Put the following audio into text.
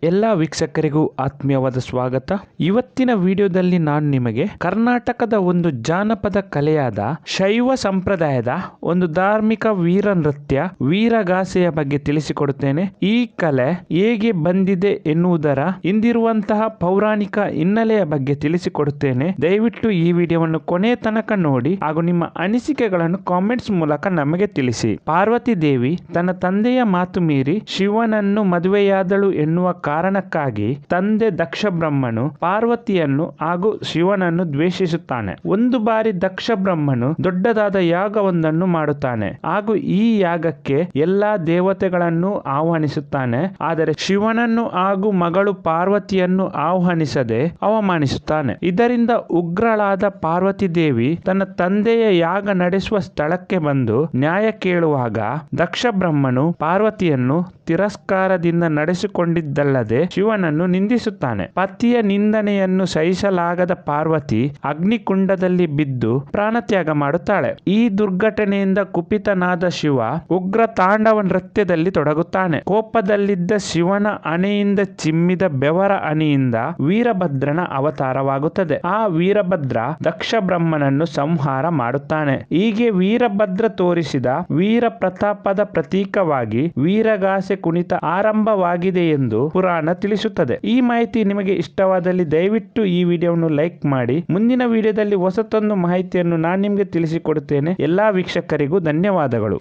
ಎಲ್ಲ ವೀಕ್ಷಕರಿಗೂ ಆತ್ಮೀಯವಾದ ಸ್ವಾಗತ. ಇವತ್ತಿನ ವಿಡಿಯೋದಲ್ಲಿ ನಾನು ನಿಮಗೆ ಕರ್ನಾಟಕದ ಒಂದು ಜಾನಪದ ಕಲೆಯಾದ ಶೈವ ಸಂಪ್ರದಾಯದ ಒಂದು ಧಾರ್ಮಿಕ ವೀರ ನೃತ್ಯ ವೀರಗಾಸೆಯ ಬಗ್ಗೆ ತಿಳಿಸಿಕೊಡುತ್ತೇನೆ. ಈ ಕಲೆ ಹೇಗೆ ಬಂದಿದೆ ಎನ್ನುವುದರ ಹಿಂದಿರುವಂತಹ ಪೌರಾಣಿಕ ಹಿನ್ನೆಲೆಯ ಬಗ್ಗೆ ತಿಳಿಸಿಕೊಡುತ್ತೇನೆ. ದಯವಿಟ್ಟು ಈ ವಿಡಿಯೋವನ್ನು ಕೊನೆ ತನಕ ನೋಡಿ ಹಾಗೂ ನಿಮ್ಮ ಅನಿಸಿಕೆಗಳನ್ನು ಕಾಮೆಂಟ್ಸ್ ಮೂಲಕ ನಮಗೆ ತಿಳಿಸಿ. ಪಾರ್ವತಿ ದೇವಿ ತನ್ನ ತಂದೆಯ ಮಾತು ಮೀರಿ ಶಿವನನ್ನು ಮದುವೆಯಾದಳು ಎನ್ನುವ ಕಾರಣಕ್ಕಾಗಿ ತಂದೆ ದಕ್ಷ ಬ್ರಹ್ಮನು ಪಾರ್ವತಿಯನ್ನು ಹಾಗೂ ಶಿವನನ್ನು ದ್ವೇಷಿಸುತ್ತಾನೆ. ಒಂದು ಬಾರಿ ದಕ್ಷ ಬ್ರಹ್ಮನು ದೊಡ್ಡದಾದ ಯಾಗವೊಂದನ್ನು ಮಾಡುತ್ತಾನೆ ಹಾಗೂ ಈ ಯಾಗಕ್ಕೆ ಎಲ್ಲಾ ದೇವತೆಗಳನ್ನು ಆಹ್ವಾನಿಸುತ್ತಾನೆ. ಆದರೆ ಶಿವನನ್ನು ಹಾಗೂ ಮಗಳು ಪಾರ್ವತಿಯನ್ನು ಆಹ್ವಾನಿಸದೆ ಅವಮಾನಿಸುತ್ತಾನೆ. ಇದರಿಂದ ಉಗ್ರಳಾದ ಪಾರ್ವತಿ ದೇವಿ ತನ್ನ ತಂದೆಯ ಯಾಗ ನಡೆಸುವ ಸ್ಥಳಕ್ಕೆ ಬಂದು ನ್ಯಾಯ ಕೇಳುವಾಗ ದಕ್ಷ ಬ್ರಹ್ಮನು ಪಾರ್ವತಿಯನ್ನು ತಿರಸ್ಕಾರದಿಂದ ನಡೆಸಿಕೊಂಡಿದ್ದಲ್ಲದೆ ಶಿವನನ್ನು ನಿಂದಿಸುತ್ತಾನೆ. ಪತಿಯ ನಿಂದನೆಯನ್ನು ಸಹಿಸಲಾಗದ ಪಾರ್ವತಿ ಅಗ್ನಿಕುಂಡದಲ್ಲಿ ಬಿದ್ದು ಪ್ರಾಣತ್ಯಾಗ ಮಾಡುತ್ತಾಳೆ. ಈ ದುರ್ಘಟನೆಯಿಂದ ಕುಪಿತನಾದ ಶಿವ ಉಗ್ರ ತಾಂಡವ ನೃತ್ಯದಲ್ಲಿ ತೊಡಗುತ್ತಾನೆ. ಕೋಪದಲ್ಲಿದ್ದ ಶಿವನ ಹಣೆಯಿಂದ ಚಿಮ್ಮಿದ ಬೆವರ ಹನಿಯಿಂದ ವೀರಭದ್ರನ ಅವತಾರವಾಗುತ್ತದೆ. ಆ ವೀರಭದ್ರ ದಕ್ಷ ಬ್ರಹ್ಮನನ್ನು ಸಂಹಾರ ಮಾಡುತ್ತಾನೆ. ಹೀಗೆ ವೀರಭದ್ರ ತೋರಿಸಿದ ವೀರ ಪ್ರತಾಪದ ಪ್ರತೀಕವಾಗಿ ವೀರಗಾಸೆ ಕುಣಿತ ಆರಂಭವಾಗಿದೆ ಎಂದು ಪುರಾಣ ತಿಳಿಸುತ್ತದೆ. ಈ ಮಾಹಿತಿ ನಿಮಗೆ ಇಷ್ಟವಾದಲ್ಲಿ ದಯವಿಟ್ಟು ಈ ವಿಡಿಯೋವನ್ನು ಲೈಕ್ ಮಾಡಿ. ಮುಂದಿನ ವಿಡಿಯೋದಲ್ಲಿ ಹೊಸತೊಂದು ಮಾಹಿತಿಯನ್ನು ನಾನು ನಿಮಗೆ ತಿಳಿಸಿಕೊಡುತ್ತೇನೆ. ಎಲ್ಲಾ ವೀಕ್ಷಕರಿಗೂ ಧನ್ಯವಾದಗಳು.